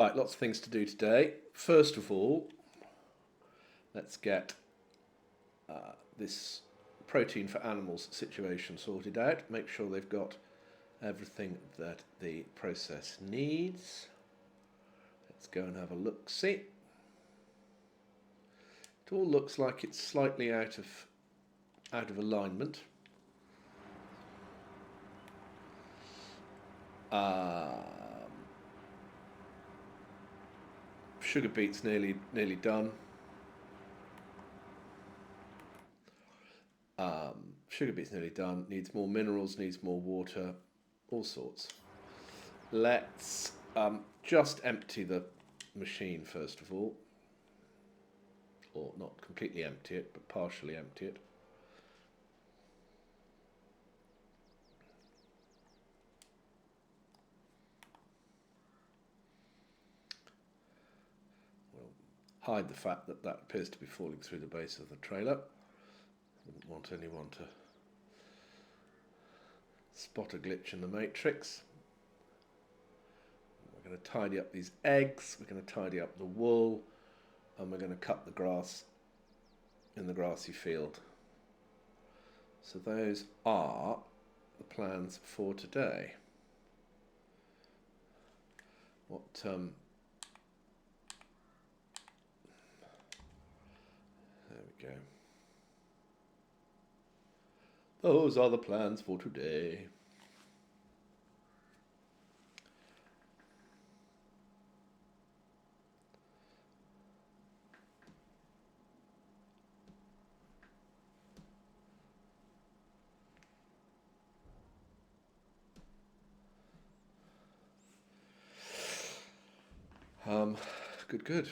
Right, lots of things to do today. First of all, let's get this protein for animals situation sorted out. Make sure they've got everything that the process needs. Let's go and have a look-see. It all looks like it's slightly out of alignment. Sugar beet's nearly done. Sugar beet's nearly done. Needs more minerals, needs more water, all sorts. Let's just empty the machine first of all, or not completely empty it, but partially empty it. We'll hide the fact that that appears to be falling through the base of the trailer. Wouldn't want anyone to spot a glitch in the matrix. We're going to tidy up these eggs, we're going to tidy up the wool, and we're going to cut the grass in the grassy field. So those are the plans for today. What there we go. Those are the plans for today. Good.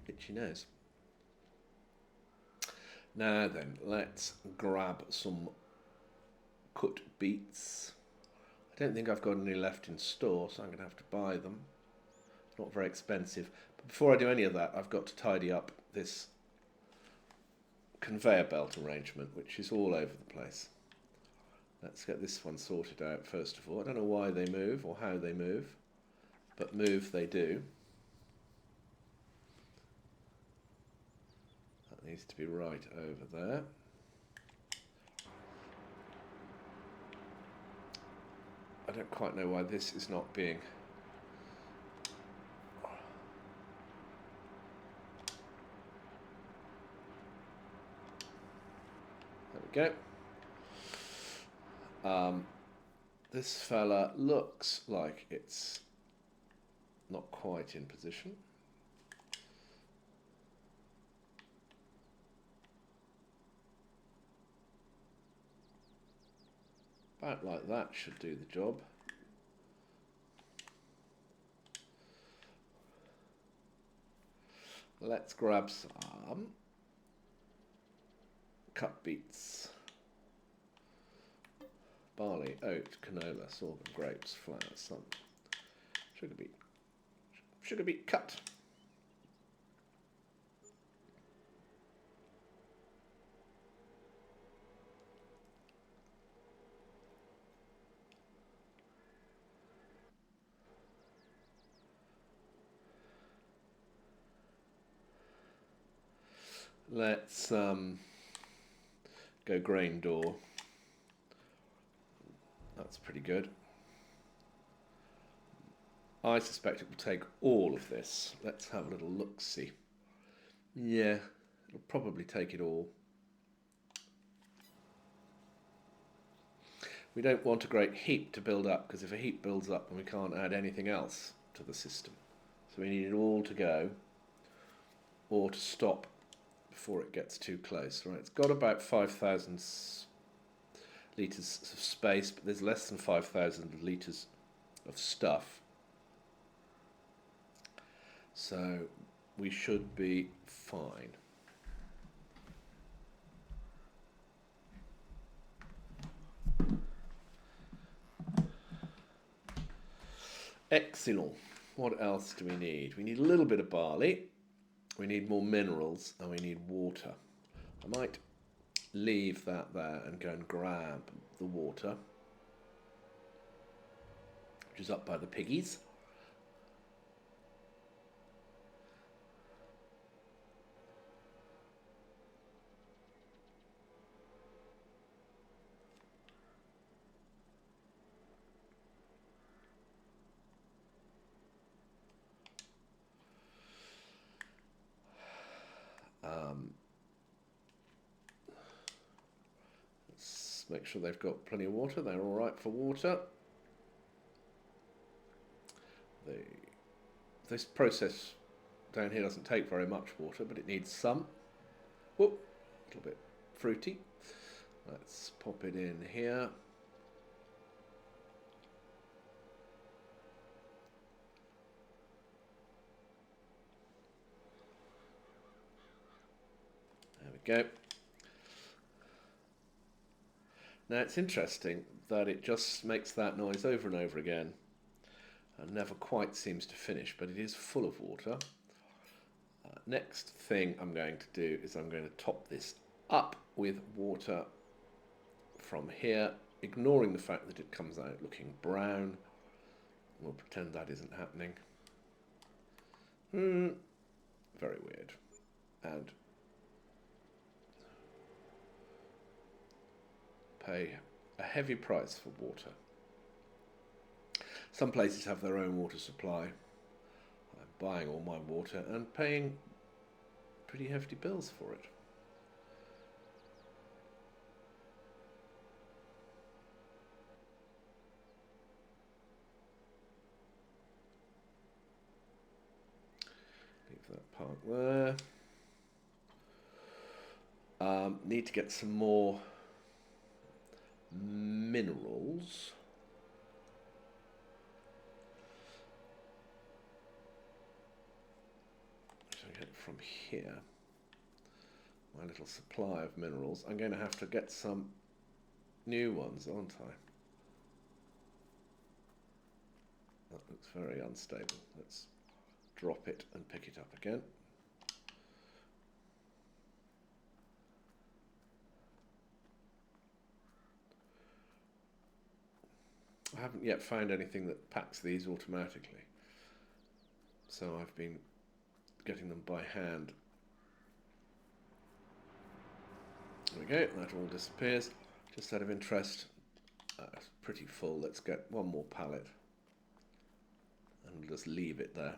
Itchy nose. Now then, let's grab some cut beets. I don't think I've got any left in store, so I'm going to have to buy them. It's not very expensive. But before I do any of that, I've got to tidy up this conveyor belt arrangement, which is all over the place. Let's get this one sorted out first of all. I don't know why they move or how they move, but move they do. That needs to be right over there. I don't quite know why this is not being there we go. This fella looks like it's not quite in position. About like that should do the job. Let's grab some cut beets, barley, oat, canola, sorghum, grapes, flour, some sugar beet cut. Let's go grain door. That's pretty good. I suspect it will take all of this. Let's have a little look-see. Yeah, it'll probably take it all. We don't want a great heap to build up, because if a heap builds up then we can't add anything else to the system. So we need it all to go, or to stop before it gets too close. Right, it's got about 5,000 litres of space, but there's less than 5,000 litres of stuff. So we should be fine. Excellent. What else do we need? We need a little bit of barley. We need more minerals, and we need water. I might leave that there and go and grab the water, which is up by the piggies. make sure they've got plenty of water. They're all right for water. This process down here doesn't take very much water, but it needs some. Whoop, a little bit fruity. Let's pop it in here. There we go. Now it's interesting that it just makes that noise over and over again and never quite seems to finish, but it is full of water. Next thing I'm going to do is I'm going to top this up with water from here, ignoring the fact that it comes out looking brown. We'll pretend that isn't happening. Very weird. And pay a heavy price for water. Some places have their own water supply. I'm buying all my water and paying pretty hefty bills for it. Leave that part there. Need to get some more minerals. So I get it from here. My little supply of minerals. I'm going to have to get some new ones, aren't I? That looks very unstable. Let's drop it and pick it up again. I haven't yet found anything that packs these automatically, so I've been getting them by hand. There we go, that all disappears. Just out of interest, it's pretty full. Let's get one more pallet and we'll just leave it there.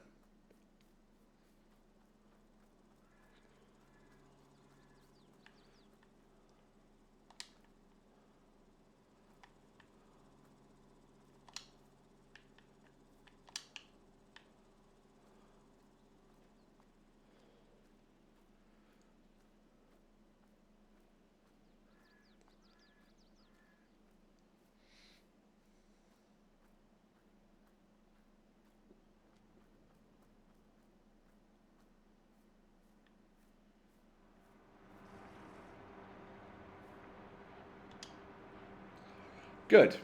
Good.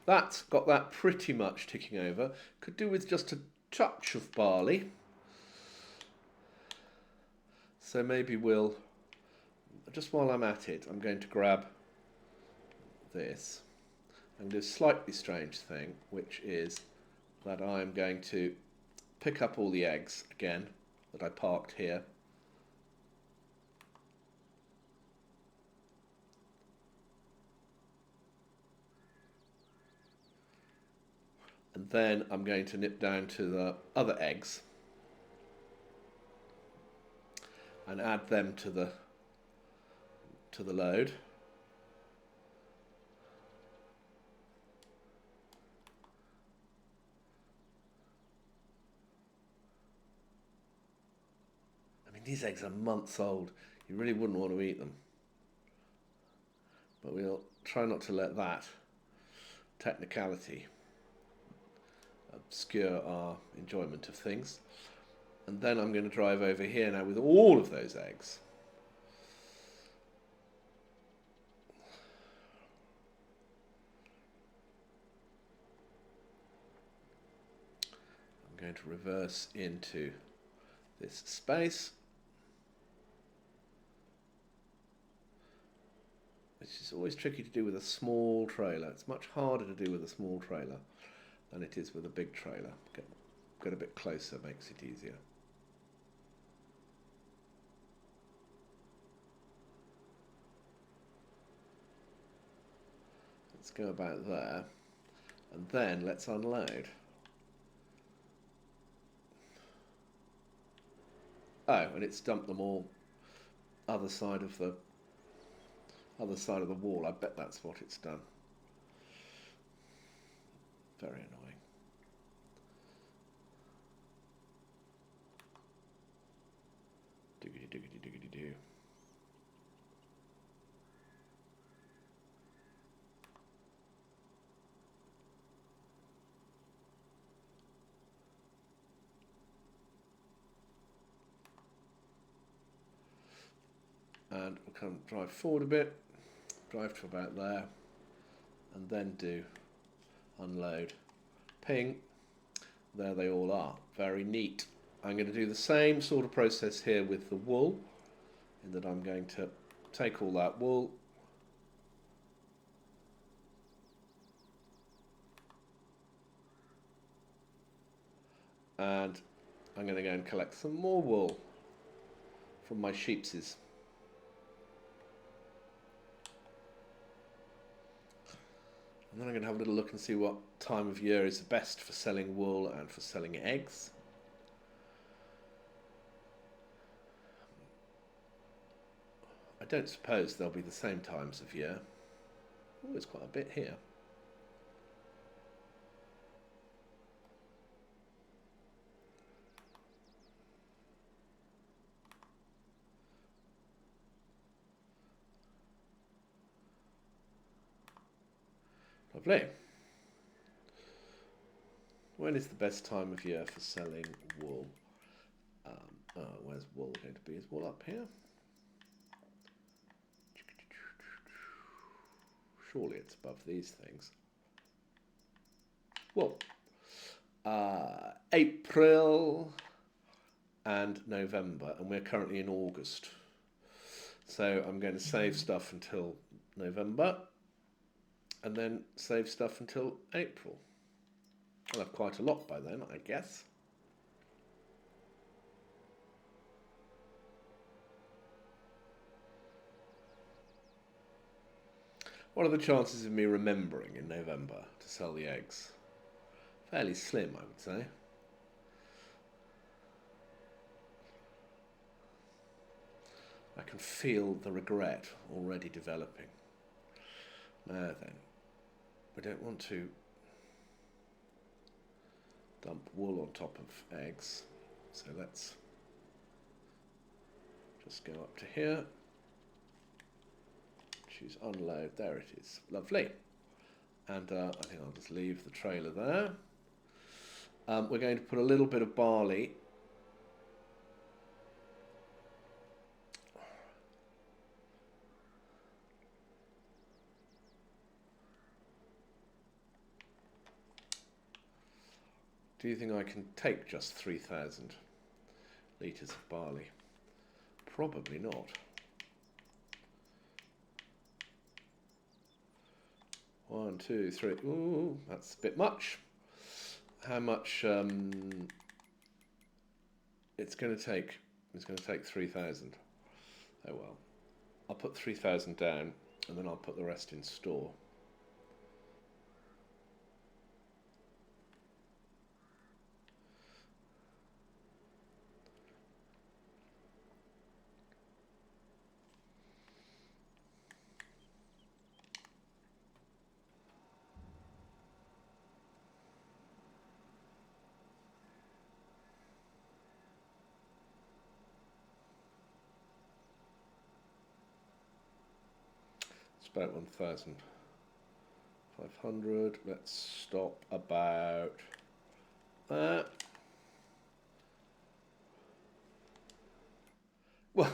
That's got that pretty much ticking over. Could do with just a touch of barley. So maybe we'll, just while I'm at it, I'm going to grab this and do a slightly strange thing, which is that I'm going to pick up all the eggs again that I parked here. And then I'm going to nip down to the other eggs and add them to the load. I mean, these eggs are months old. You really wouldn't want to eat them. But we'll try not to let that technicality obscure our enjoyment of things. And then I'm going to drive over here now with all of those eggs. I'm going to reverse into this space, which is always tricky to do with a small trailer. It's much harder to do with a small trailer than it is with a big trailer. Get a bit closer, makes it easier. Let's go about there, and then let's unload. Oh, and it's dumped them all other side of the other side of the wall. I bet that's what it's done. Very annoying. Diggity diggity diggity do. And we'll come drive forward a bit, drive to about there, and then do unload. Ping. There they all are. Very neat. I'm going to do the same sort of process here with the wool, in that I'm going to take all that wool, and I'm going to go and collect some more wool from my sheepses. And then I'm going to have a little look and see what time of year is best for selling wool and for selling eggs. I don't suppose there'll be the same times of year. Oh, there's quite a bit here. Lovely. When is the best time of year for selling wool? Where's wool going to be? Is wool up here? Surely it's above these things. Wool. April and November, and we're currently in August. So I'm going to save stuff until November, and then save stuff until April. I'll have quite a lot by then, I guess. What are the chances of me remembering in November to sell the eggs? Fairly slim, I would say. I can feel the regret already developing. Now then, we don't want to dump wool on top of eggs, so let's just go up to here, choose unload, there it is, lovely. And I think I'll just leave the trailer there. We're going to put a little bit of barley Do you think I can take just 3,000 litres of barley? Probably not. One, two, three. Ooh, that's a bit much. How much it's going to take? It's going to take 3,000. Oh well. I'll put 3,000 down and then I'll put the rest in store. It's about 1,500. Let's stop about that. Well,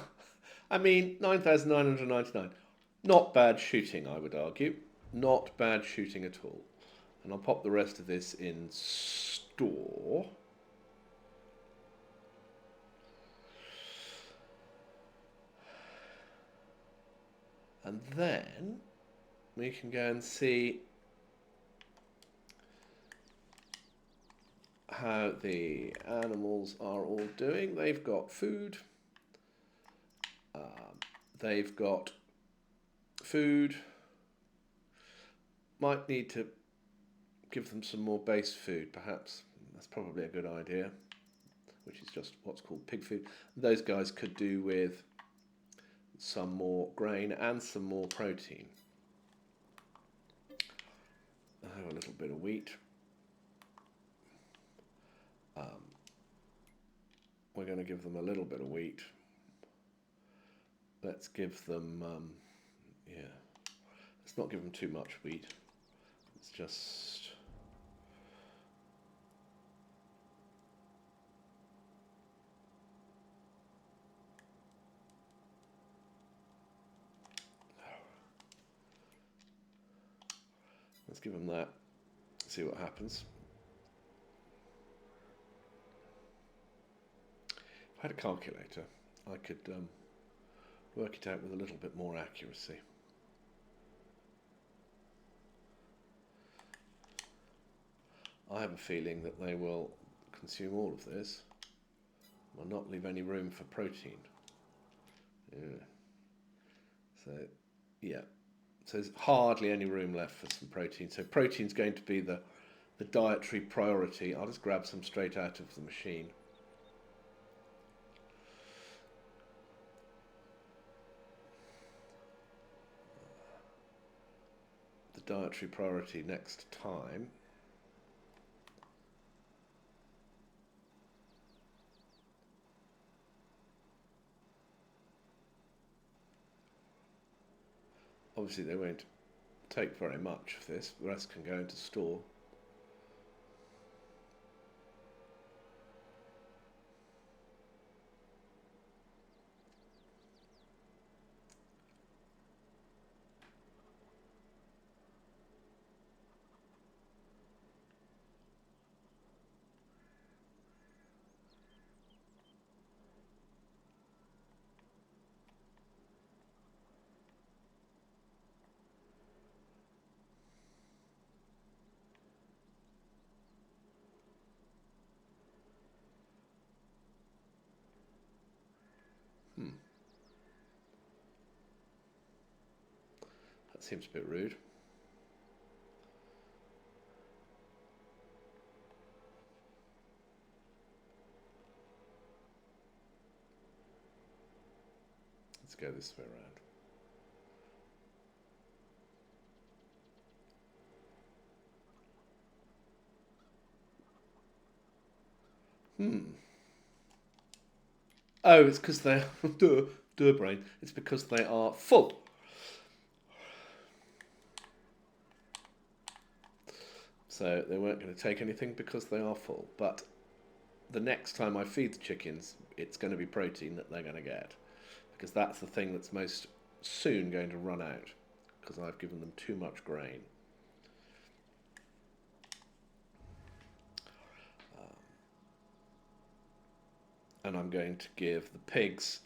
I mean, 9,999. Not bad shooting, I would argue. Not bad shooting at all. And I'll pop the rest of this in store. And then we can go and see how the animals are all doing. They've got food. They've got food. Might need to give them some more base food, perhaps. That's probably a good idea, which is just what's called pig food. Those guys could do with some more grain and some more protein. I have a little bit of wheat. We're going to give them a little bit of wheat. Let's give them, yeah, let's not give them too much wheat. It's just, let's give them that, see what happens. If I had a calculator, I could work it out with a little bit more accuracy. I have a feeling that they will consume all of this, will not leave any room for protein. Yeah. So, yeah. So there's hardly any room left for some protein. So protein's going to be the dietary priority. I'll just grab some straight out of the machine. The dietary priority next time. Obviously they won't take very much of this. The rest can go into store. That seems a bit rude. Let's go this way around. Oh, it's because they're duh brain. It's because they are full. So they weren't going to take anything because they are full. But the next time I feed the chickens, it's going to be protein that they're going to get, because that's the thing that's most soon going to run out, because I've given them too much grain. And I'm going to give the pigs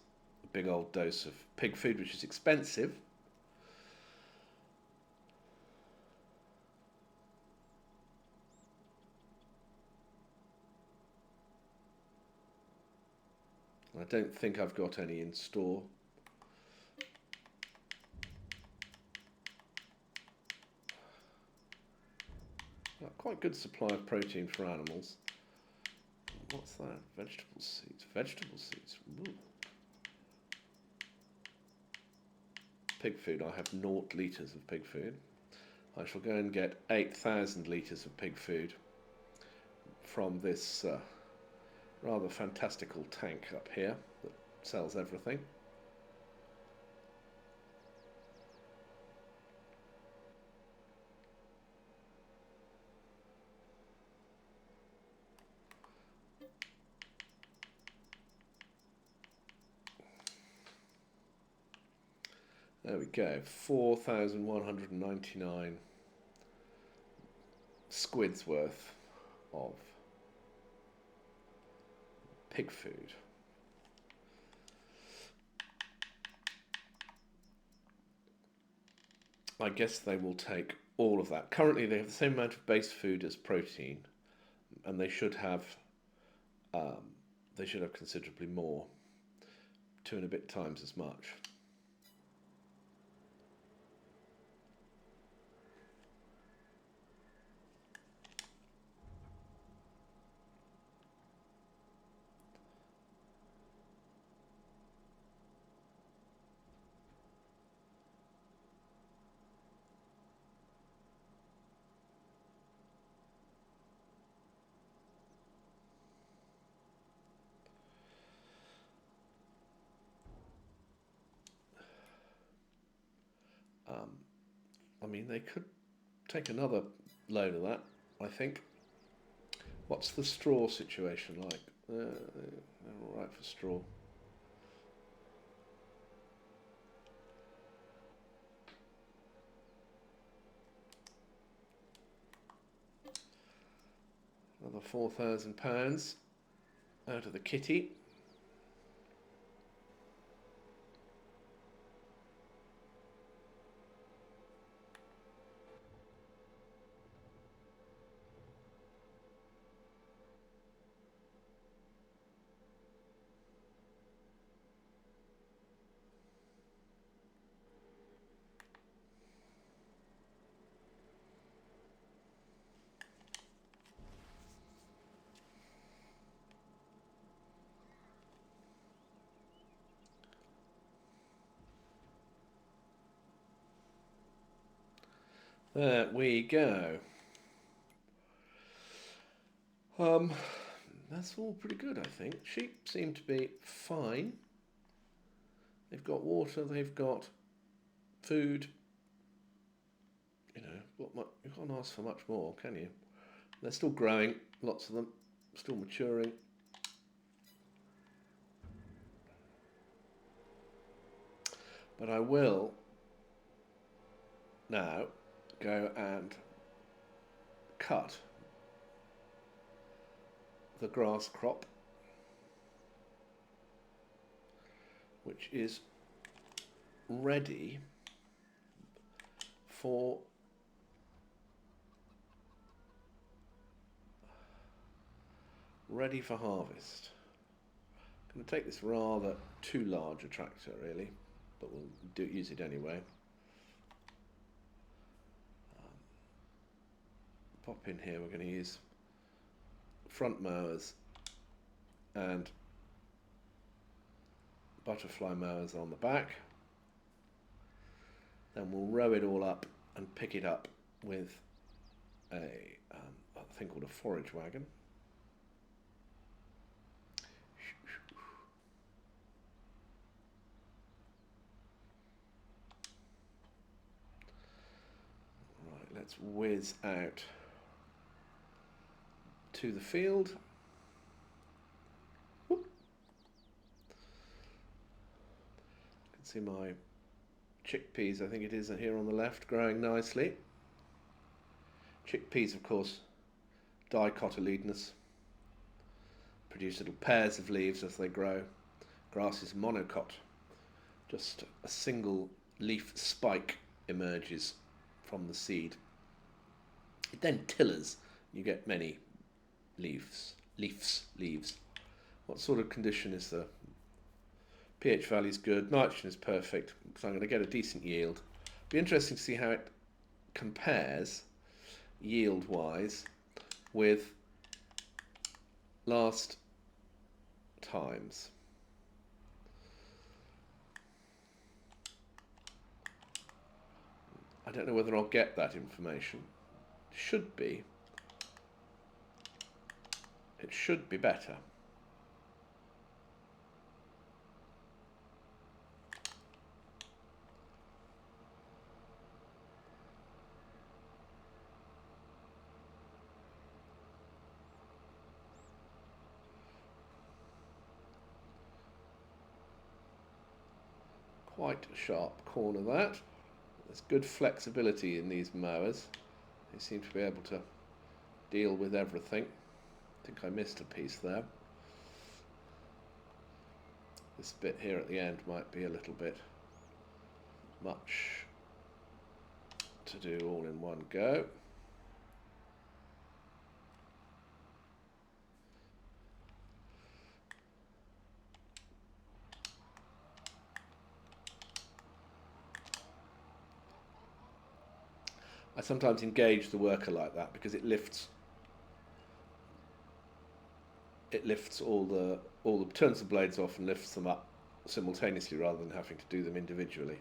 a big old dose of pig food, which is expensive. I don't think I've got any in store. Quite good supply of protein for animals. What's that? Vegetable seeds. Vegetable seeds. Ooh. Pig food. I have 0 litres of pig food. I shall go and get 8,000 litres of pig food from this rather fantastical tank up here that sells everything. There we go, 4,199 squids worth of pig food. I guess they will take all of that. Currently they have the same amount of base food as protein, and they should have considerably more, 2 and a bit times as much. I mean, they could take another load of that, I think. What's the straw situation like? They're all right for straw. Another £4,000 out of the kitty. There we go. That's all pretty good, I think. Sheep seem to be fine. They've got water, they've got food. You know, you can't ask for much more, can you? They're still growing, lots of them, still maturing. But I will now go and cut the grass crop, which is ready for harvest. I'm going to take this rather too large a tractor, really, but we'll use it anyway. Pop in here, we're going to use front mowers and butterfly mowers on the back. Then we'll row it all up and pick it up with a thing called a forage wagon. Right, let's whiz out to the field. Whoop. You can see my chickpeas, I think it is, here on the left, growing nicely. Chickpeas, of course, dicotyledonous, produce little pairs of leaves as they grow. Grass is monocot, just a single leaf spike emerges from the seed. It then tillers, you get many leaves. What sort of condition is the pH value is good, nitrogen is perfect, so I'm going to get a decent yield. Be interesting to see how it compares yield wise with last times. I don't know whether I'll get that information. Should be. It should be better. Quite a sharp corner that. There's good flexibility in these mowers. They seem to be able to deal with everything. I think I missed a piece there. This bit here at the end might be a little bit much to do all in one go. I sometimes engage the worker like that because it lifts turns the blades off and lifts them up simultaneously rather than having to do them individually.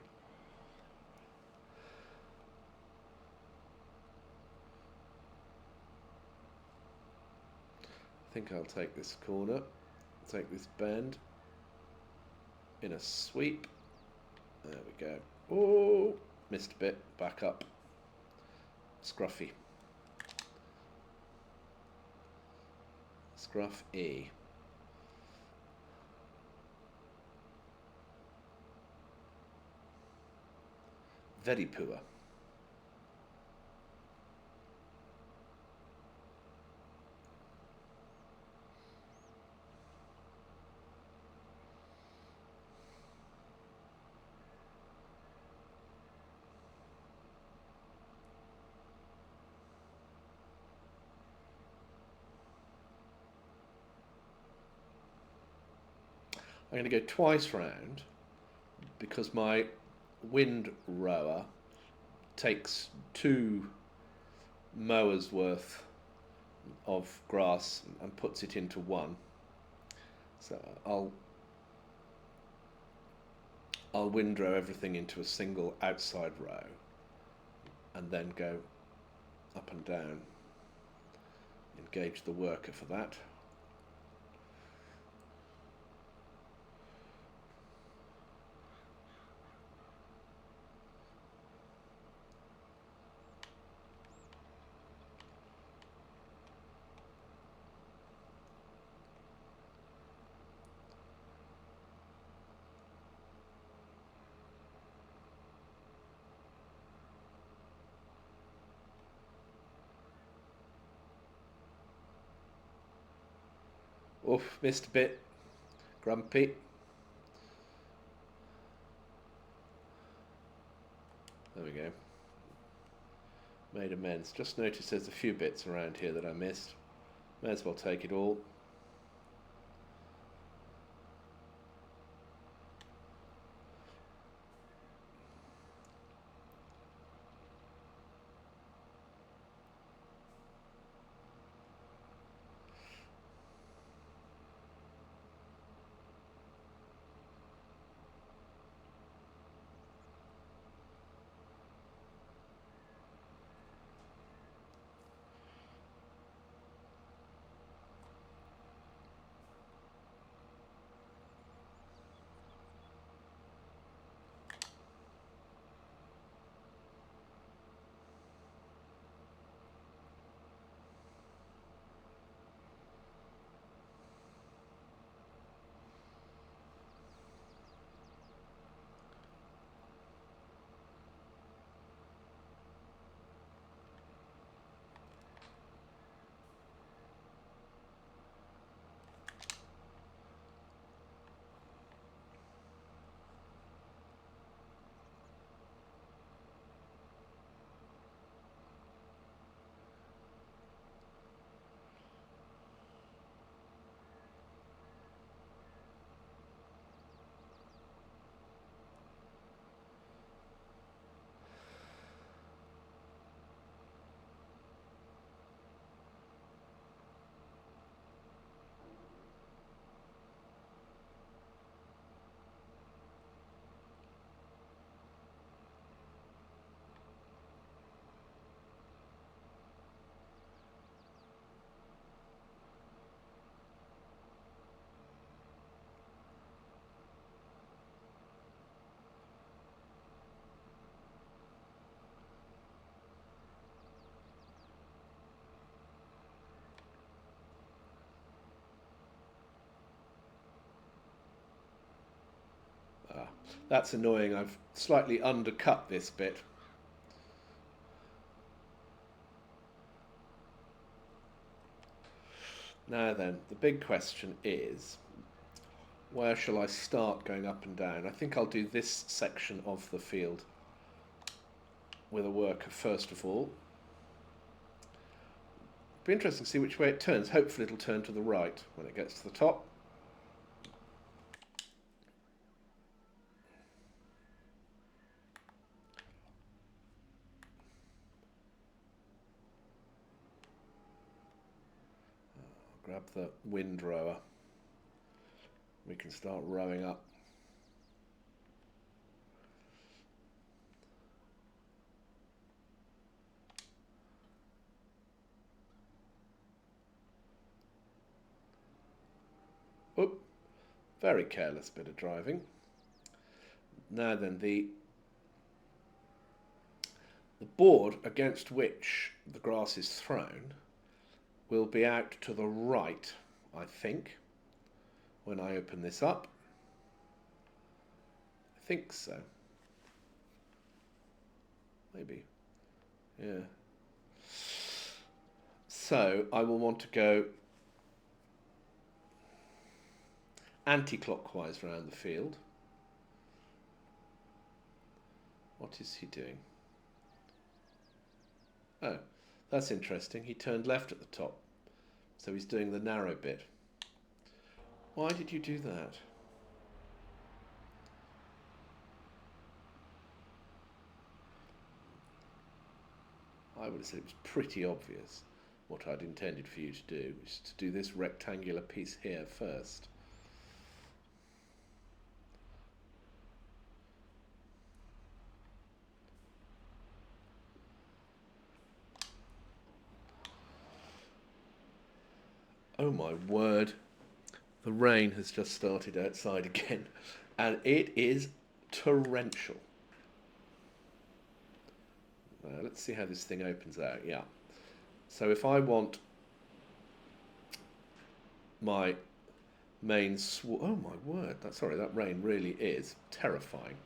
I think I'll take this corner, take this bend in a sweep. There we go. Oh, missed a bit, back up, scruffy, scruff E. Very poor. I'm going to go twice round because my wind rower takes 2 mowers worth of grass and puts it into one. So I'll windrow everything into a single outside row and then go up and down. Engage the worker for that. Oof, missed a bit. Grumpy. There we go. Made amends. Just noticed there's a few bits around here that I missed. May as well take it all. That's annoying. I've slightly undercut this bit. Now then, the big question is, where shall I start going up and down? I think I'll do this section of the field with a worker first of all. Be interesting to see which way it turns. Hopefully it'll turn to the right when it gets to the top. Grab the windrower. We can start rowing up. Oop, very careless bit of driving. Now then, the The board against which the grass is thrown will be out to the right, I think, when I open this up. I think so. Maybe. Yeah. So I will want to go anti-clockwise around the field. What is he doing? Oh, that's interesting. He turned left at the top. So he's doing the narrow bit. Why did you do that? I would have said it was pretty obvious what I'd intended for you to do, which is to do this rectangular piece here first. Oh my word, the rain has just started outside again, and it is torrential. Let's see how this thing opens out. Yeah. So if I want my main oh my word, sorry, that rain really is terrifying.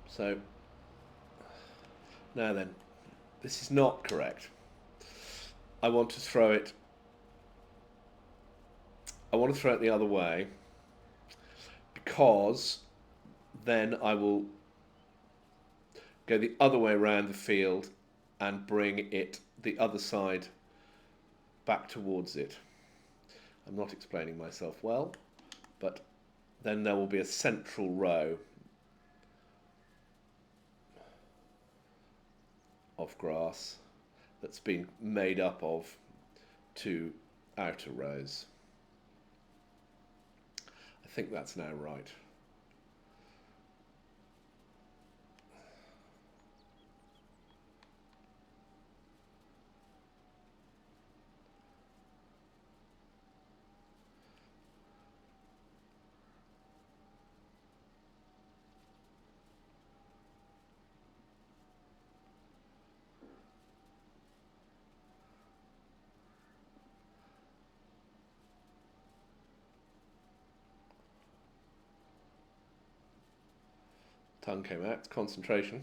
So now then, this is not correct. I want to throw it the other way, because then I will go the other way around the field and bring it the other side back towards it. I'm not explaining myself well, but then there will be a central row of grass that's been made up of two outer rows. I think that's now right. Tongue came out, concentration.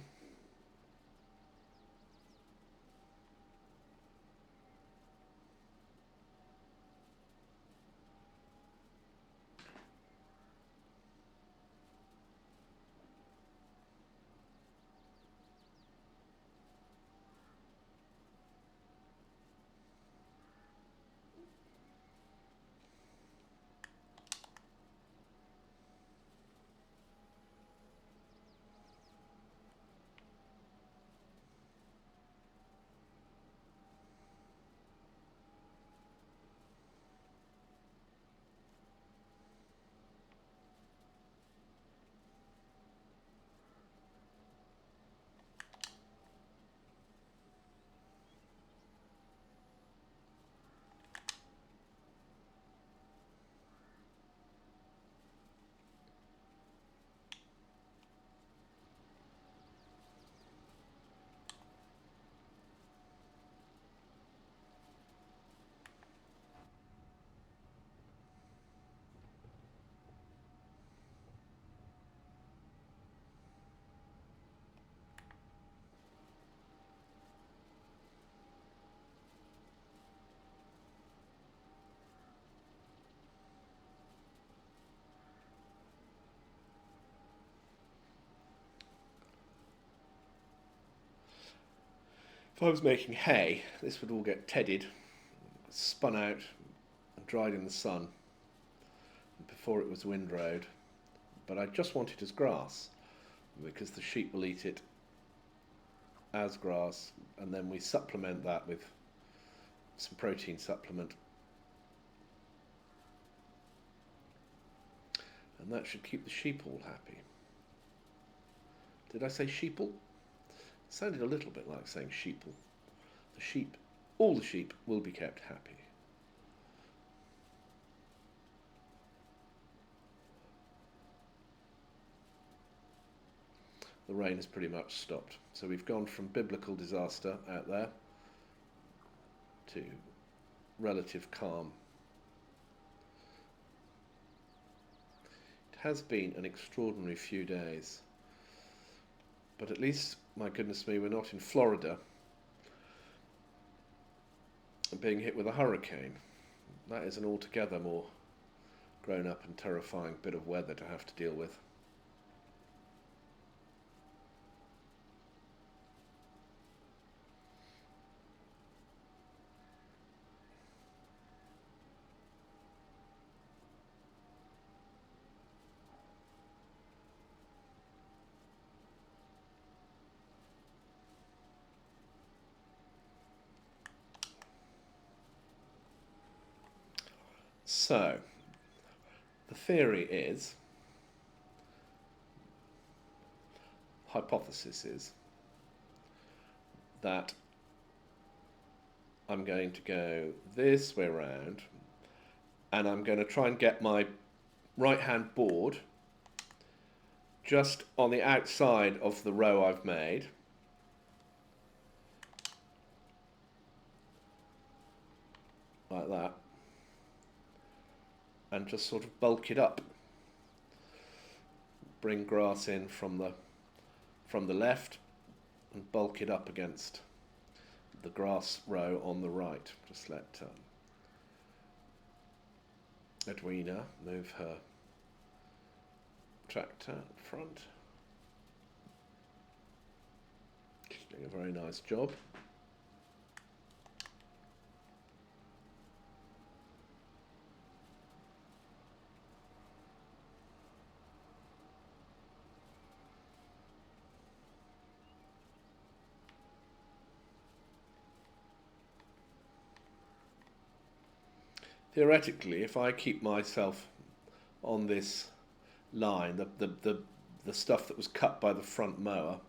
If I was making hay, this would all get tedded, spun out, and dried in the sun before it was windrowed. But I just want it as grass, because the sheep will eat it as grass, and then we supplement that with some protein supplement. And that should keep the sheep all happy. Did I say sheeple? It sounded a little bit like saying sheeple. The sheep, all the sheep will be kept happy. The rain has pretty much stopped. So we've gone from biblical disaster out there to relative calm. It has been an extraordinary few days, but at least, my goodness me, we're not in Florida being hit with a hurricane. That is an altogether more grown up and terrifying bit of weather to have to deal with. So, the theory is, hypothesis is, that I'm going to go this way around and I'm going to try and get my right hand board just on the outside of the row I've made. Like that. And just sort of bulk it up. Bring grass in from the left and bulk it up against the grass row on the right. Just let Edwina move her tractor up front. She's doing a very nice job. Theoretically, if I keep myself on this line, the stuff that was cut by the front mower,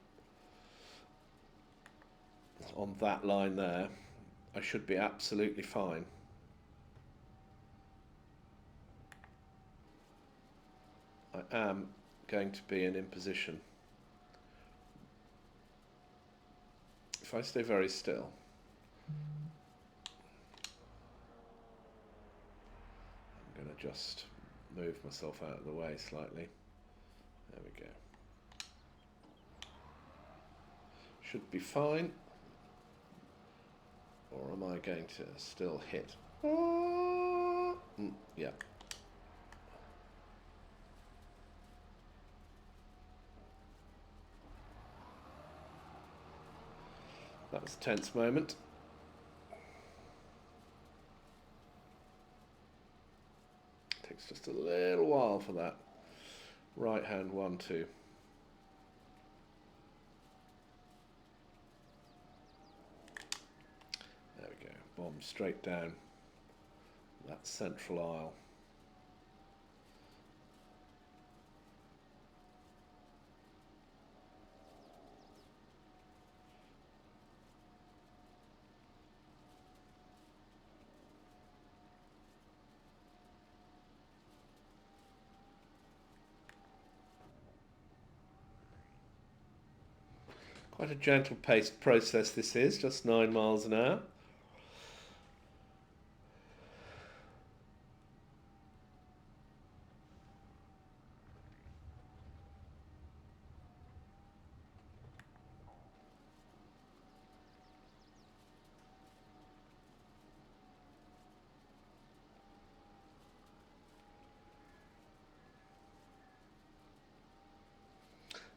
on that line there, I should be absolutely fine. I am going to be in imposition. If I stay very still, I'm going to just move myself out of the way slightly. There we go. Should be fine. Or am I going to still hit? Yeah. That was a tense moment. Takes just a little while for that. Right hand 1, 2. There we go. Bomb straight down that central aisle. Quite a gentle paced process this is, just 9 miles an hour.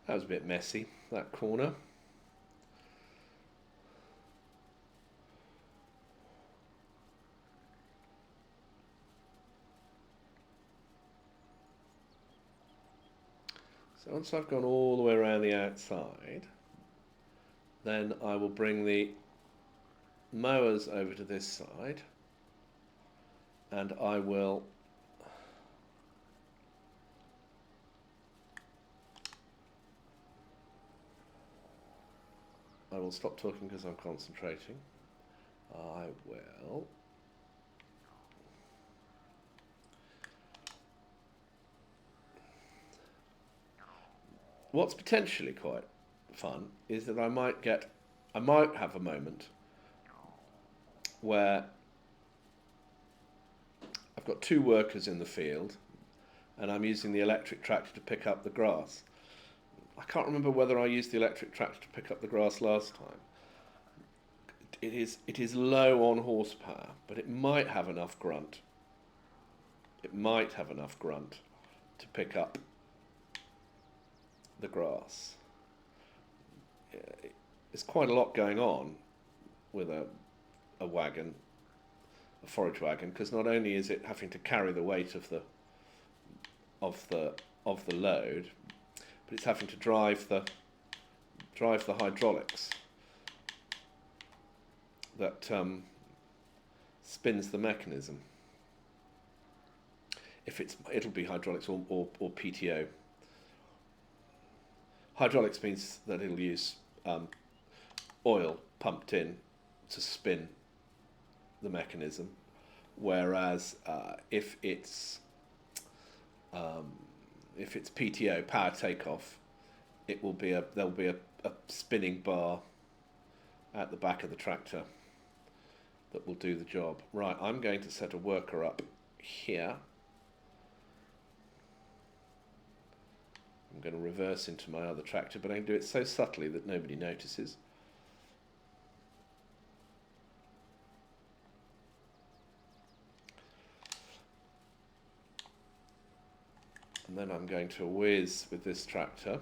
That was a bit messy, that corner. So once I've gone all the way around the outside, then I will bring the mowers over to this side and I will stop talking because I'm concentrating. I will. What's potentially quite fun is that I might have a moment where I've got two workers in the field and I'm using the electric tractor to pick up the grass. I can't remember whether I used the electric tractor to pick up the grass last time. It is low on horsepower, but it might have enough grunt. It might have enough grunt to pick up the grass. There's quite a lot going on with a wagon, a forage wagon, because not only is it having to carry the weight of the load, but it's having to drive the hydraulics that spins the mechanism. It'll be hydraulics or PTO. Hydraulics means that it'll use oil pumped in to spin the mechanism, whereas if it's PTO, power takeoff, there'll be a spinning bar at the back of the tractor that will do the job. Right, I'm going to set a worker up here. I'm going to reverse into my other tractor, but I can do it so subtly that nobody notices. And then I'm going to whiz with this tractor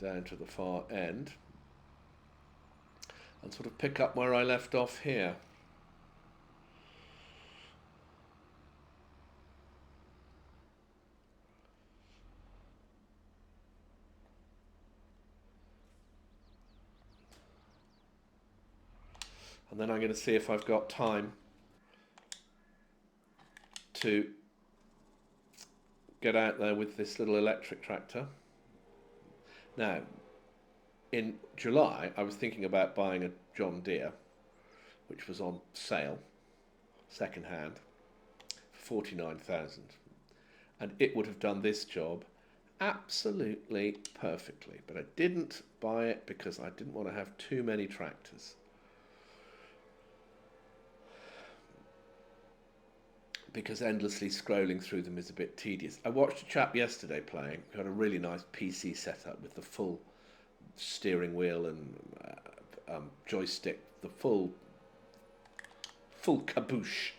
down to the far end and sort of pick up where I left off here. And then I'm going to see if I've got time to get out there with this little electric tractor. Now, in July, I was thinking about buying a John Deere, which was on sale, second hand, for 49,000, and it would have done this job absolutely perfectly. But I didn't buy it because I didn't want to have too many tractors. Because endlessly scrolling through them is a bit tedious. I watched a chap yesterday playing who had a really nice PC setup with the full steering wheel and joystick, the full caboose.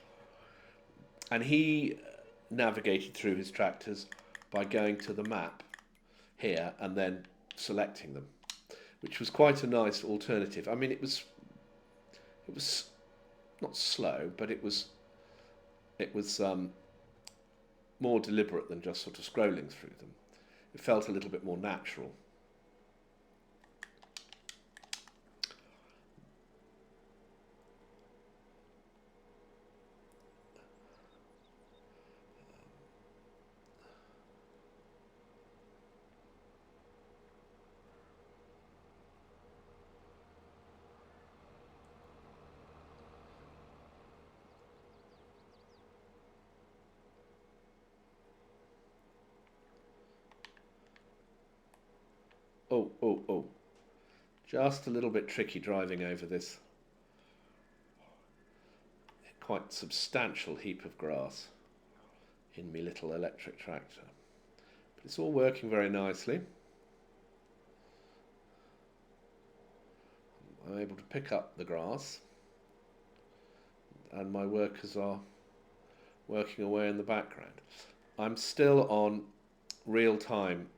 And he navigated through his tractors by going to the map here and then selecting them, which was quite a nice alternative. I mean, it was not slow, but it was more deliberate than just sort of scrolling through them. It felt a little bit more natural. Oh. Just a little bit tricky driving over this quite substantial heap of grass in my little electric tractor. But it's all working very nicely. I'm able to pick up the grass and my workers are working away in the background. I'm still on real time,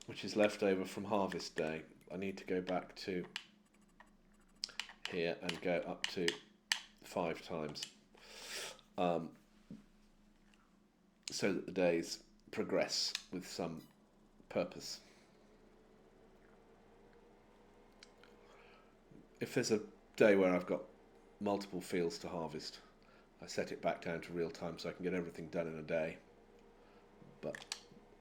which is left over from harvest day. I need to go back to here and go up to 5 times so that the days progress with some purpose. If there's a day where I've got multiple fields to harvest, I set it back down to real time so I can get everything done in a day. But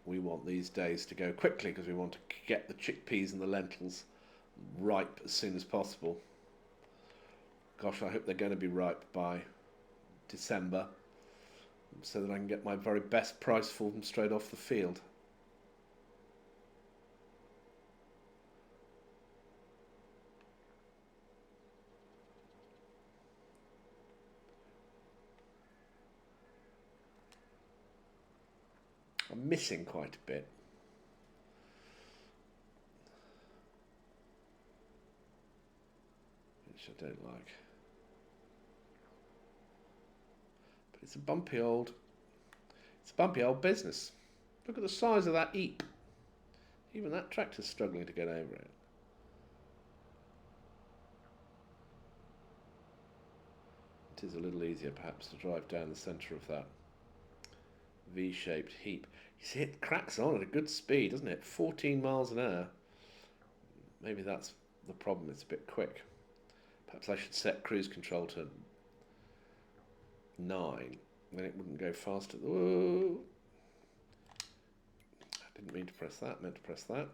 we want these days to go quickly because we want to get the chickpeas and the lentils ripe as soon as possible. Gosh, I hope they're going to be ripe by December, so that I can get my very best price for them straight off the field. I'm missing quite a bit. Which I don't like. But it's a bumpy old business. Look at the size of that Ep. Even that tractor's struggling to get over it. It is a little easier perhaps to drive down the centre of that V-shaped heap. You see, it cracks on at a good speed, doesn't it? 14 miles an hour. Maybe that's the problem, it's a bit quick. Perhaps I should set cruise control to 9, then it wouldn't go faster. Whoa. I didn't mean to press that, meant to press that.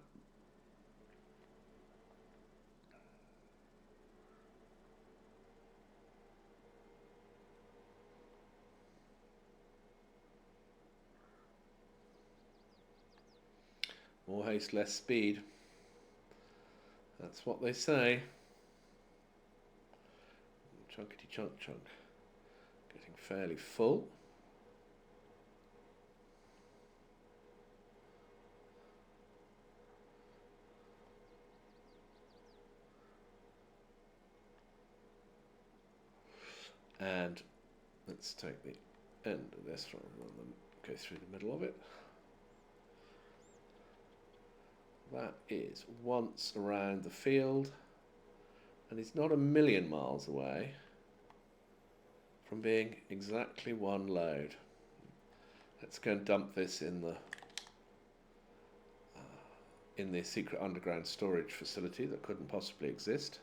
More haste, less speed. That's what they say. Chunkety chunk chunk. Getting fairly full. And let's take the end of this rather than go through the middle of it. That is once around the field, and it's not a million miles away from being exactly one load. Let's go and dump this in the secret underground storage facility that couldn't possibly exist.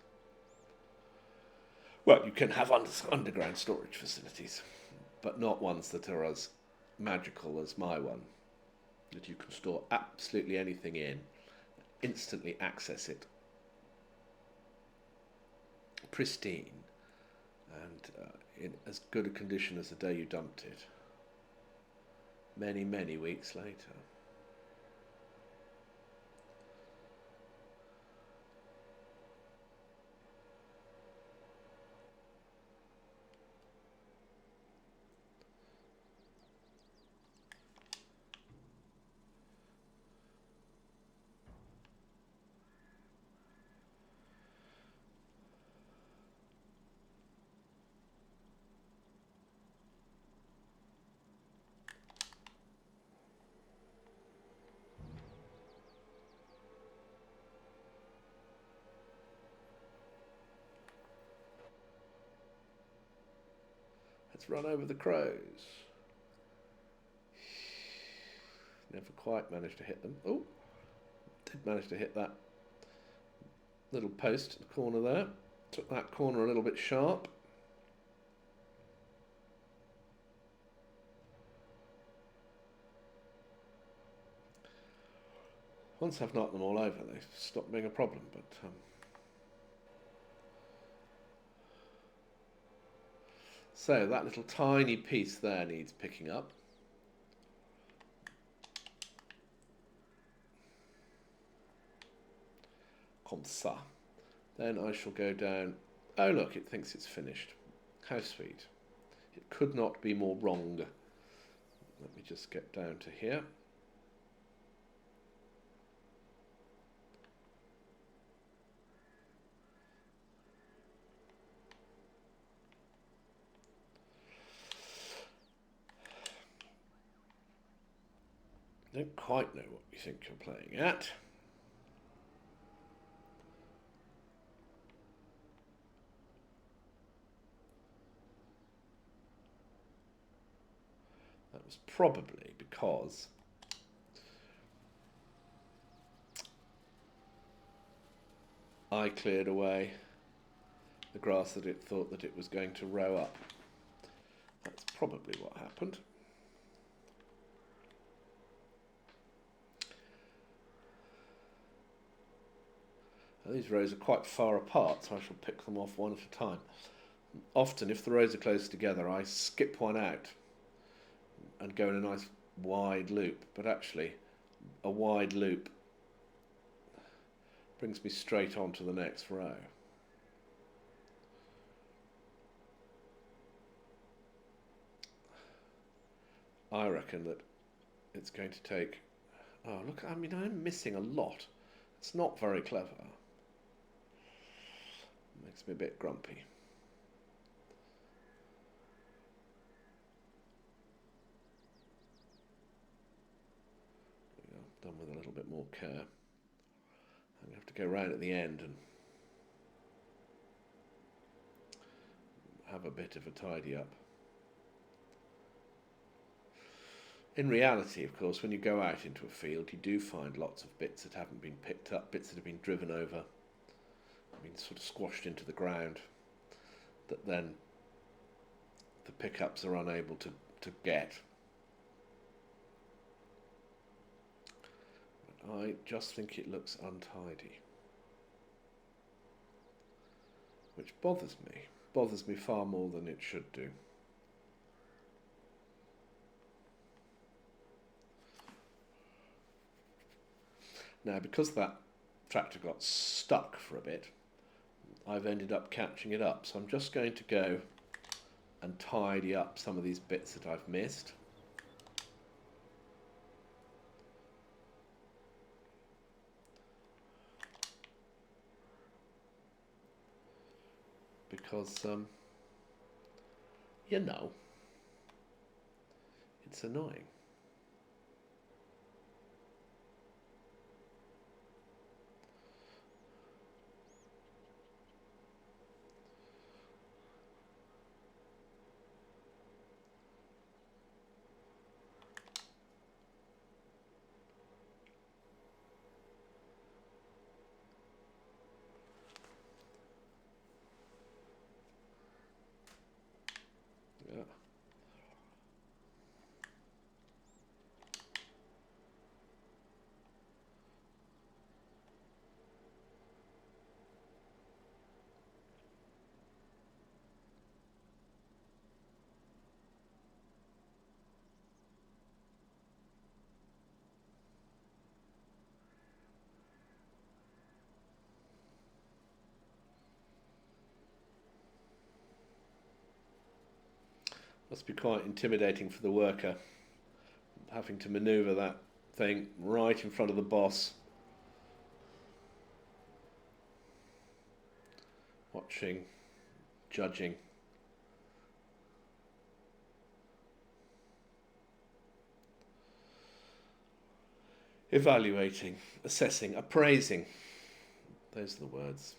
Well, you can have underground storage facilities, but not ones that are as magical as my one, that you can store absolutely anything in, instantly access it, pristine, and in as good a condition as the day you dumped it, many, many weeks later. Let's run over the crows. Never quite managed to hit them. Oh, did manage to hit that little post in the corner there. Took that corner a little bit sharp. Once I've knocked them all over, they stop being a problem, but so that little tiny piece there needs picking up. Comme ça. Then I shall go down. Oh look, it thinks it's finished. How sweet. It could not be more wrong. Let me just get down to here. I don't quite know what you think you're playing at. That was probably because I cleared away the grass that it thought that it was going to row up. That's probably what happened. These rows are quite far apart, so I shall pick them off one at a time. Often, if the rows are close together, I skip one out and go in a nice wide loop, but actually a wide loop brings me straight on to the next row. I reckon that it's going to take... Oh, look, I mean, I'm missing a lot. It's not very clever. Makes me a bit grumpy. Done with a little bit more care. I'm going to have to go round at the end and have a bit of a tidy up. In reality, of course, when you go out into a field, you do find lots of bits that haven't been picked up, bits that have been driven over, been sort of squashed into the ground, that then the pickups are unable to get. But I just think it looks untidy, which bothers me far more than it should do. Now, because that tractor got stuck for a bit, I've ended up catching it up. So I'm just going to go and tidy up some of these bits that I've missed. Because, you know, it's annoying. Yeah. Must be quite intimidating for the worker, having to manoeuvre that thing right in front of the boss, watching, judging. Evaluating, assessing, appraising. Those are the words.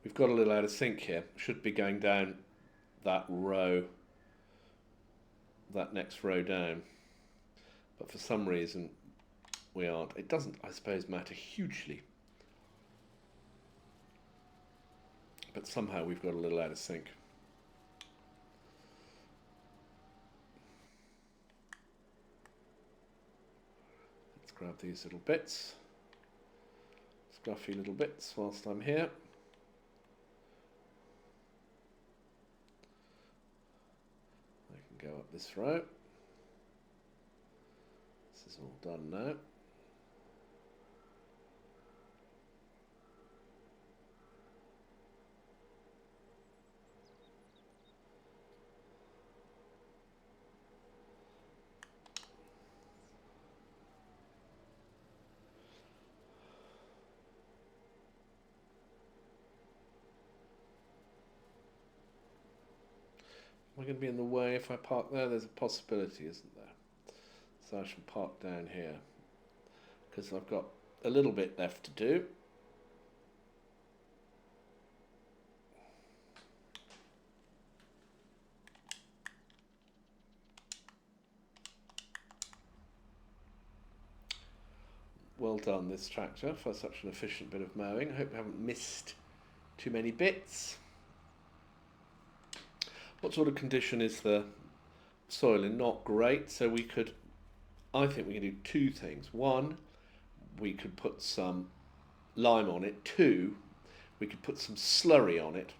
We've got a little out of sync here. Should be going down that row, that next row down. But for some reason we aren't. It doesn't, I suppose, matter hugely. But somehow we've got a little out of sync. Let's grab these little bits. Scruffy little bits whilst I'm here. I can go up this row. This is all done now. Am I going to be in the way if I park there? There's a possibility, isn't there? So I shall park down here because I've got a little bit left to do. well done, this tractor, for such an efficient bit of mowing. I hope we haven't missed too many bits. What sort of condition is the soil in? Not great, so I think we can do two things. One, we could put some lime on it. Two, we could put some slurry on it,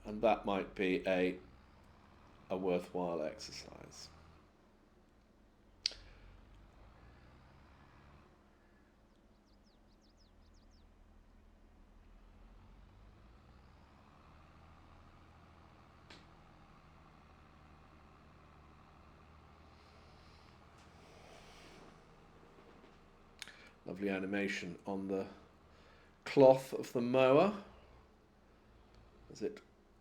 and that might be a worthwhile exercise. Lovely animation on the cloth of the mower as it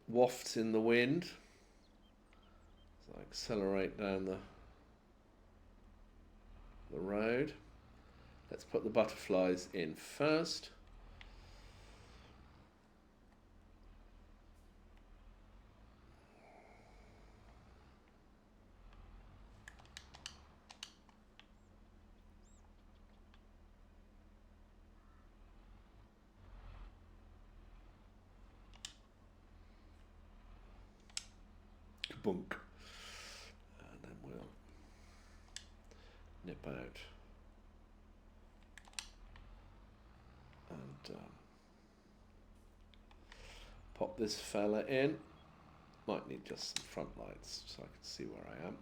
wafts in the wind. So I accelerate down the road. Let's put the butterflies in first. Kabunk. And then we'll nip out and pop this fella in. Might need just some front lights so I can see where I am.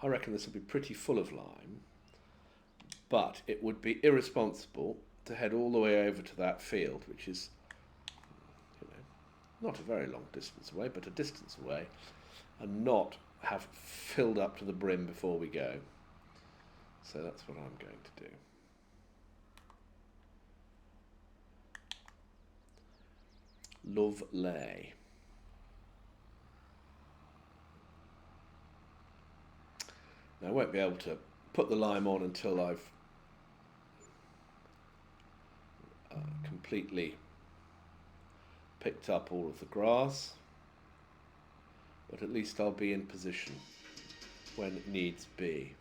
I reckon this will be pretty full of lime, but it would be irresponsible to head all the way over to that field, which is, you know, not a very long distance away, but a distance away, and not have filled up to the brim before we go. So that's what I'm going to do. Lovely. Now I won't be able to put the lime on until I've completely picked up all of the grass, but at least I'll be in position when it needs be.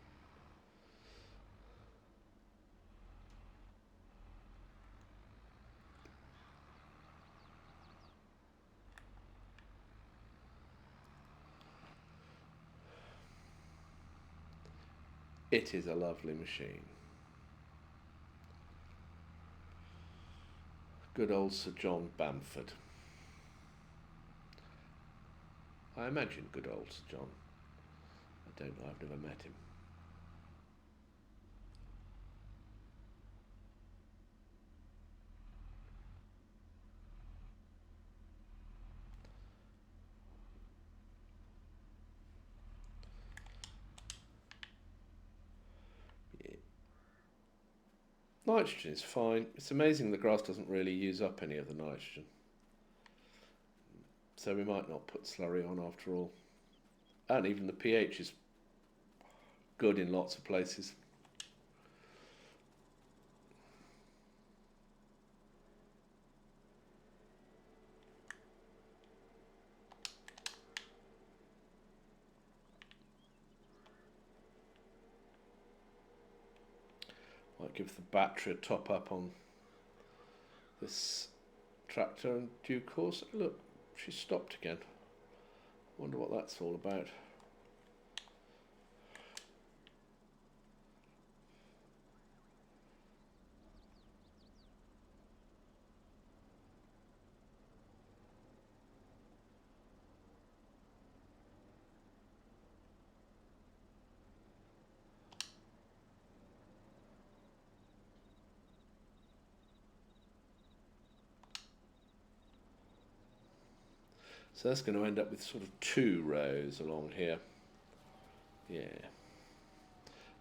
It is a lovely machine. Good old Sir John Bamford. I imagine good old Sir John. I don't know, I've never met him. Nitrogen is fine. It's amazing the grass doesn't really use up any of the nitrogen. So we might not put slurry on after all. And even the pH is good in lots of places. Might give the battery a top up on this tractor in due course. Look, she's stopped again. Wonder what that's all about. So that's going to end up with sort of 2 rows along here. Yeah.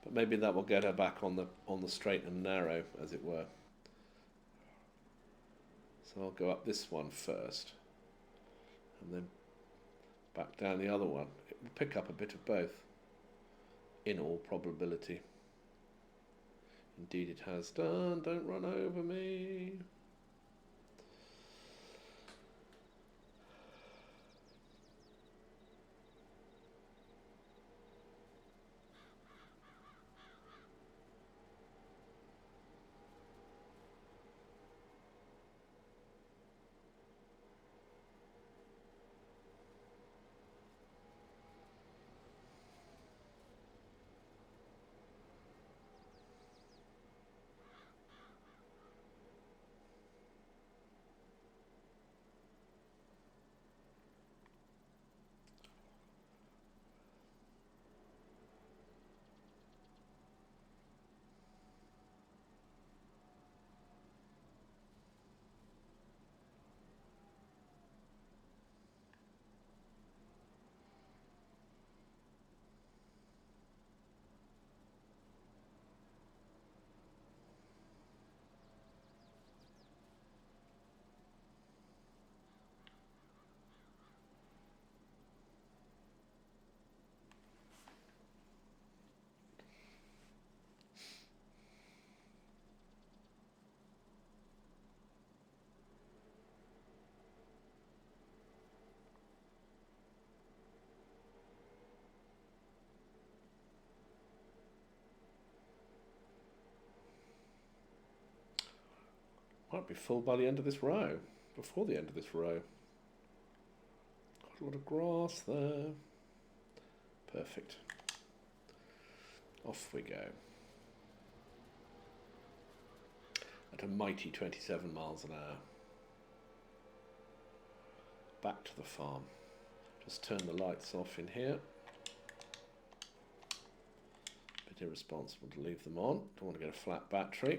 But maybe that will get her back on the straight and narrow, as it were. So I'll go up this one first, and then back down the other one. It will pick up a bit of both, in all probability. Indeed it has done. Don't run over me. Might be full by the end of this row, before the end of this row. Got a lot of grass there. Perfect. Off we go. At a mighty 27 miles an hour. Back to the farm. Just turn the lights off in here. Bit irresponsible to leave them on. Don't want to get a flat battery.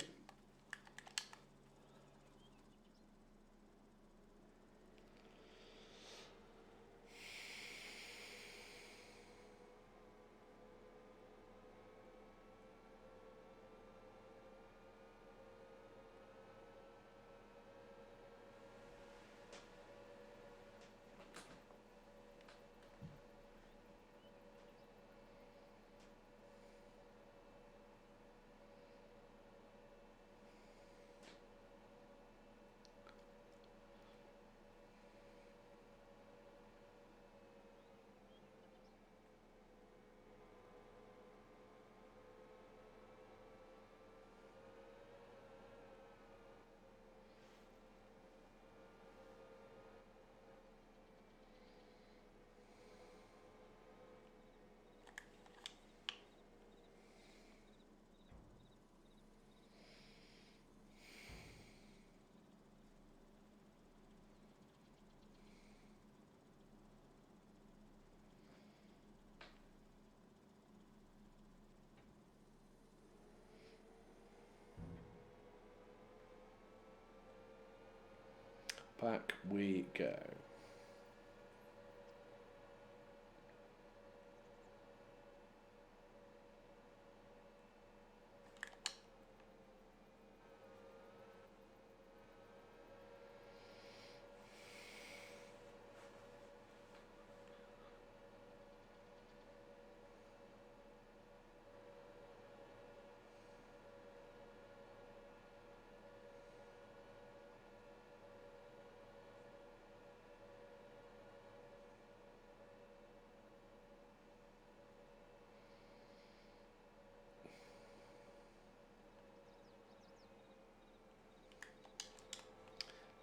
Back we go.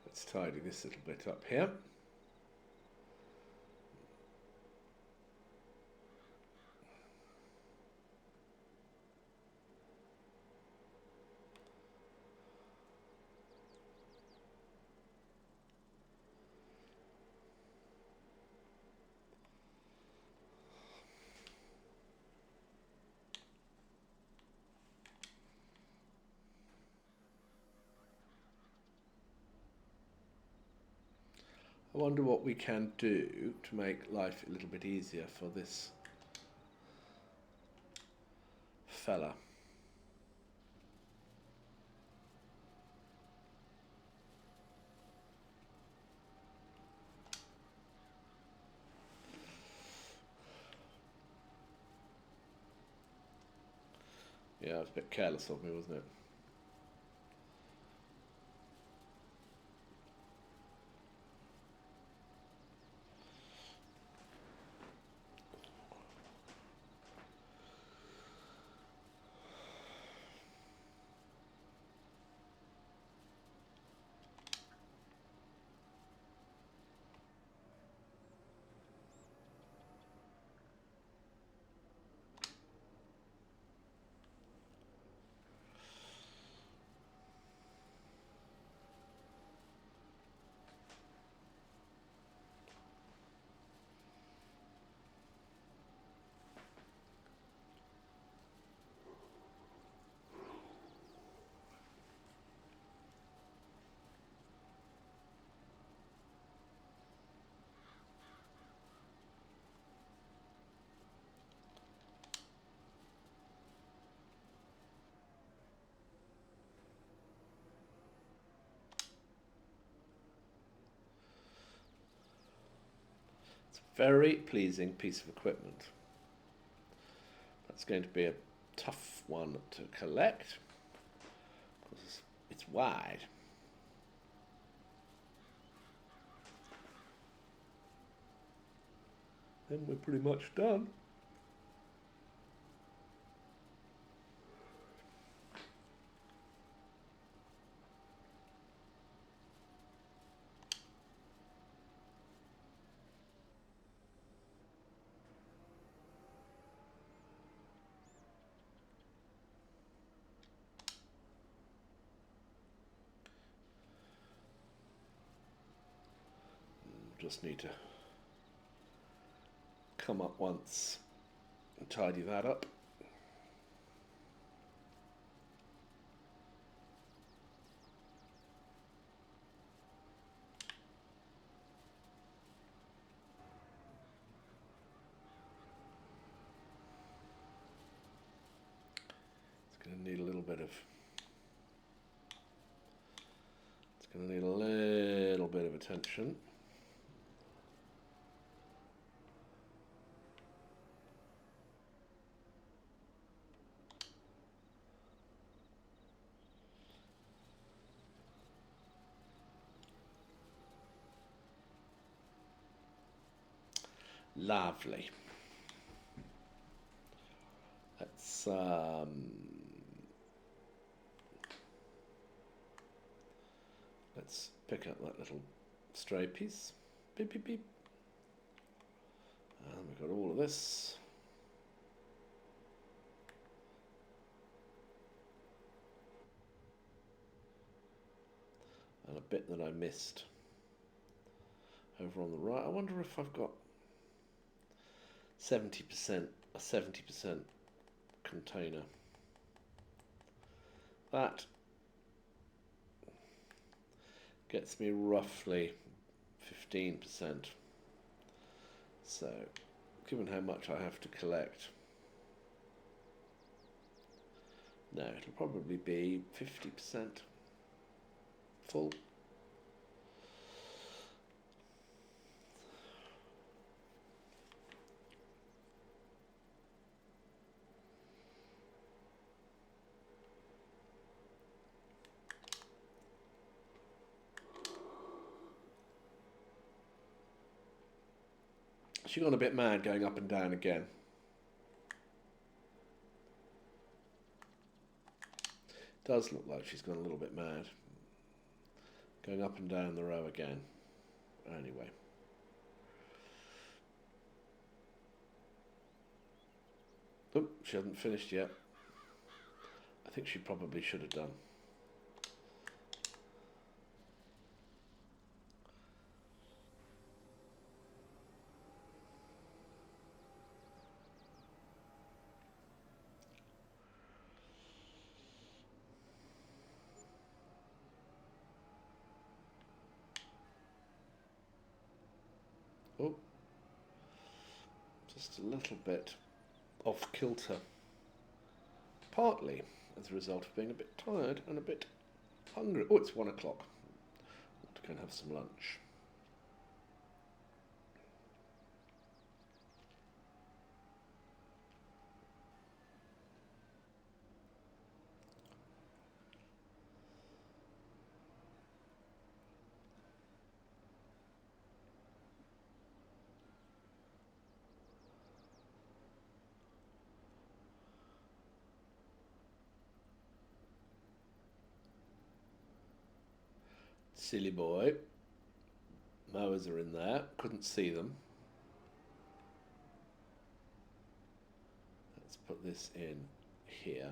Let's tidy this little bit up here. I wonder what we can do to make life a little bit easier for this fella. Yeah, it was a bit careless of me, wasn't it? It's a very pleasing piece of equipment. That's going to be a tough one to collect because it's wide. Then we're pretty much done. Just need to come up once and tidy that up. It's going to need a little bit of attention. Lovely. Let's pick up that little stray piece. Beep, beep, beep. And we've got all of this. And a bit that I missed over on the right. I wonder if I've got 70%, a 70% container. That gets me roughly 15%. So, given how much I have to collect, no, it'll probably be 50% full. She got a bit mad going up and down again. Does look like she's gone a little bit mad. Going up and down the row again. Anyway. Oh, she hasn't finished yet. I think she probably should have done. Oh, just a little bit off kilter. Partly as a result of being a bit tired and a bit hungry. Oh, it's 1 o'clock. I want to go and have some lunch. Silly boy. Mowers are in there. Couldn't see them. Let's put this in here.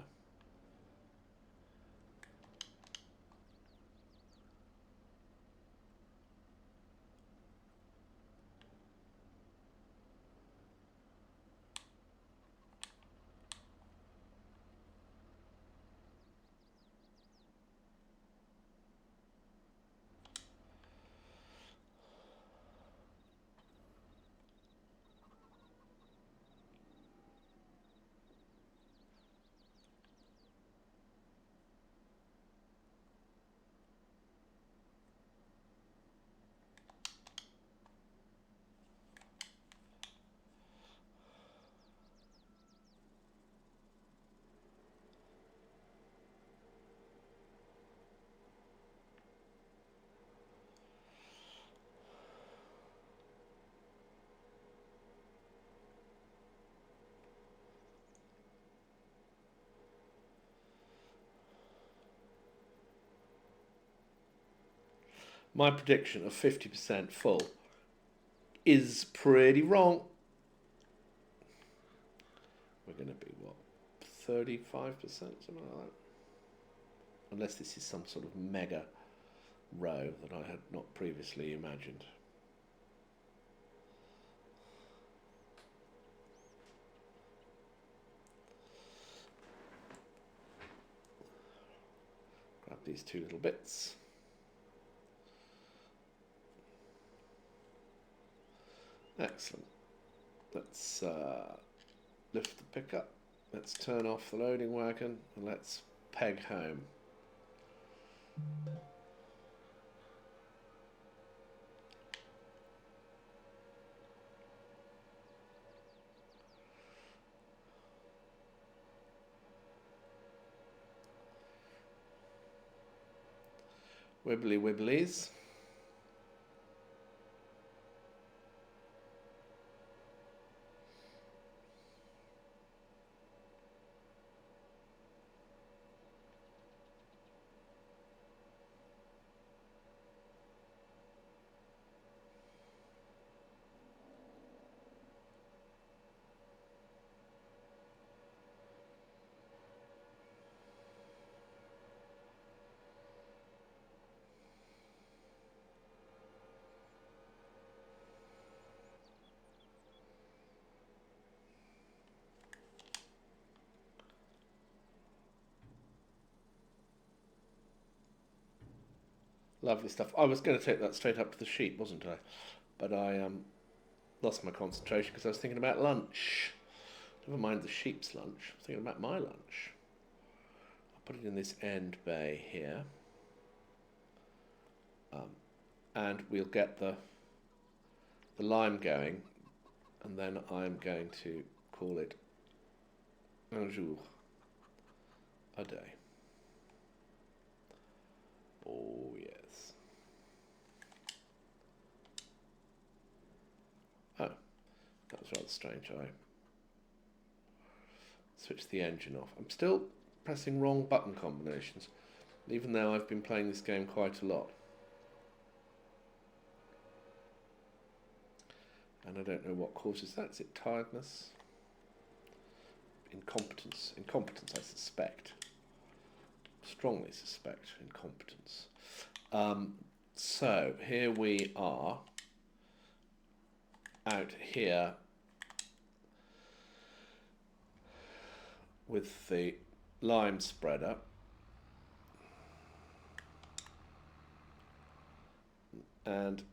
My prediction of 50% full is pretty wrong. We're going to be, what, 35%, something like that? Unless this is some sort of mega row that I had not previously imagined. Grab these two little bits. Excellent. Let's lift the pickup. Let's turn off the loading wagon and let's peg home. Wibbly wibblies. Lovely stuff. I was going to take that straight up to the sheep, wasn't I? But I lost my concentration because I was thinking about lunch. Never mind the sheep's lunch. I was thinking about my lunch. I'll put it in this end bay here. And we'll get the lime going. And then I'm going to call it un jour, a day. Oh, yes. Oh, that was rather strange. I switched the engine off. I'm still pressing wrong button combinations, even though I've been playing this game quite a lot. And I don't know what causes that. Is it tiredness? Incompetence. Incompetence, I suspect. Strongly suspect incompetence. So here we are out here with the lime spreader, and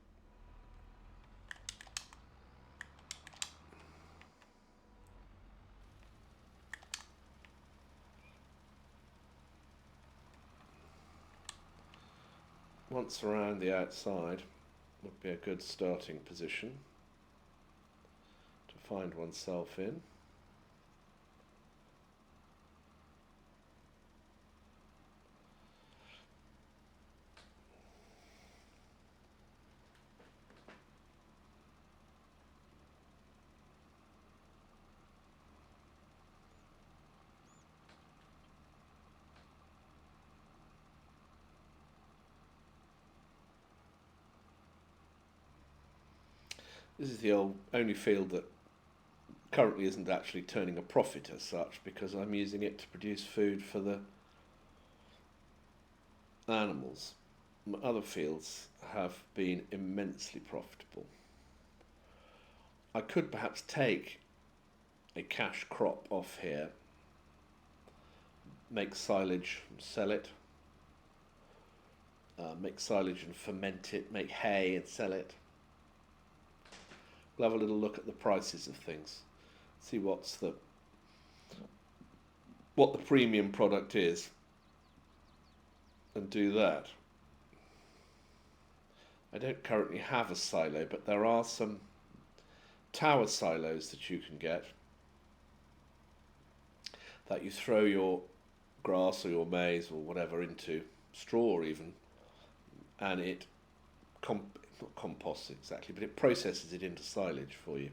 once around the outside would be a good starting position to find oneself in. This is the only field that currently isn't actually turning a profit as such, because I'm using it to produce food for the animals. Other fields have been immensely profitable. I could perhaps take a cash crop off here, make silage and sell it, make silage and ferment it, make hay and sell it. We'll have a little look at the prices of things, see what the premium product is, and do that. I don't currently have a silo, but there are some tower silos that you can get, that you throw your grass or your maize or whatever into, straw even, and it not composts exactly, but it processes it into silage for you,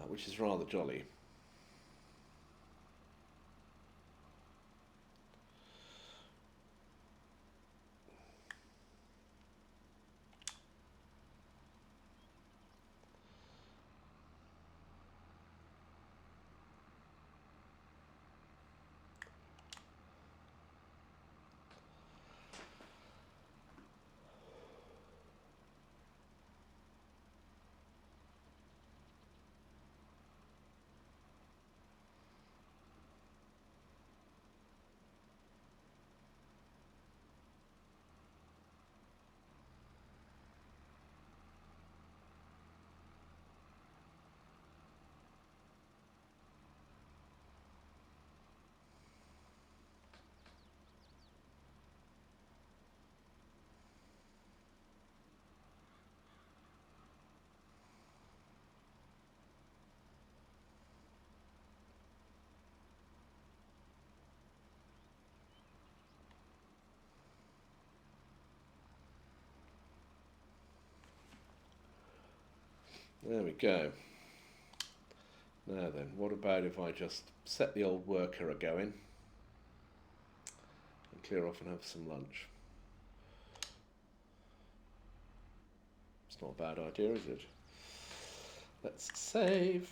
which is rather jolly. There we go. Now then, what about if I just set the old worker a going and clear off and have some lunch? It's not a bad idea, is it? Let's save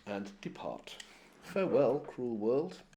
and depart. Farewell, cruel world.